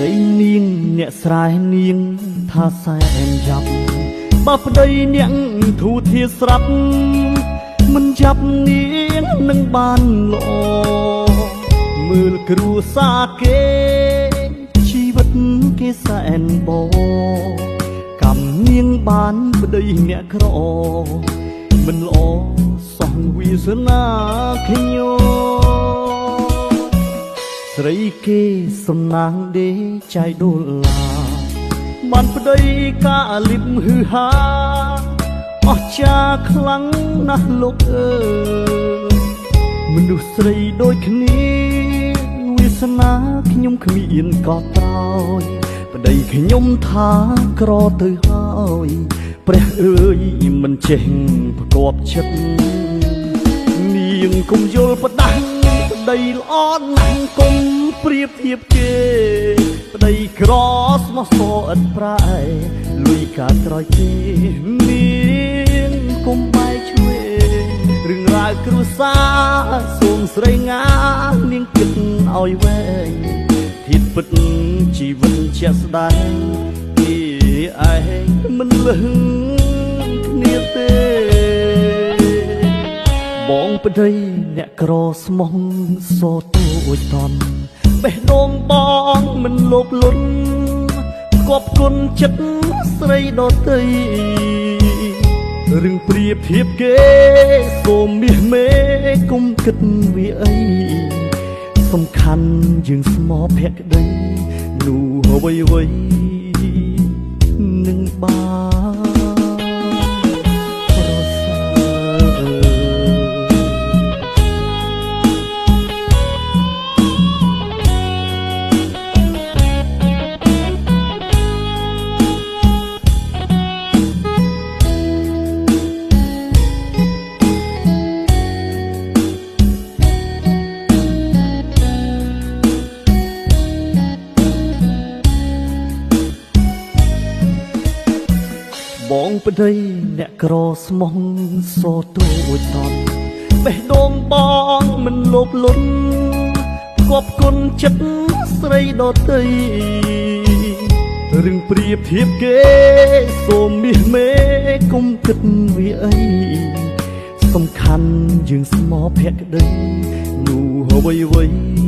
ដីនាងអ្នកស្រែនាងថាសែនចាប់បើប្តីនាងធូធាស្រាប់មិនចាប់នាងនឹងបានល្អមើលគ្រួសារគេជីវិតគេសែនបកំនាងបានប្តីអ្នកក្រមិនល្អសោះវាសនាខ្ញុំស្រីគេសំណាងដេចៃដុល្លារបានប្តីកាលិបហឺហាអស់ចាខ្លាំងណាស់លោកអើយមនុស្សស្រីដូចគ្នាវាសនាខ្ញុំគ្មានកត់ត្រើយប្តីខ្ញុំថាក្រទៅហើយព្រះអើយមិនចេះប្រកបចិត្តនាងកុំយល់ផ្ដាស់ប្តីល្អណាស់កុំប្រៀបធៀបគេប្តីក្រស្មោះសរឥតប្រែលុយកាក្រោយគេនាងកុំបែកឆ្វេងរឿងរ៉ាវគ្រួសារសូមស្រីងានាងគិតឲ្យវែងធៀបពិតជីវិតជាក់ស្ដែងគេឯងមិនលឹងគ្នាទេបងប្តីអ្នកក្រស្មោះសតួចតន់បេះដូងបងមិនលោភលន់គប់គុណចិត្តស្រីដទៃរឿងប្រៀបធៀបគេសូមមាសមេគុំគិតវាអីសំខាន់យើងស្មោភក្តីនោះអ្វីនឹងបានបងប្តីអ្នកក្រស្មោះសតួចតន់បេះដូងបងមិនលោភលន់គប់គុណចិត្តស្រីដទៃរឿងប្រៀបធៀបគេសូមមាសមេគុំគិតវាអីសំខាន់យើងស្មោភក្តីនោះអ្វី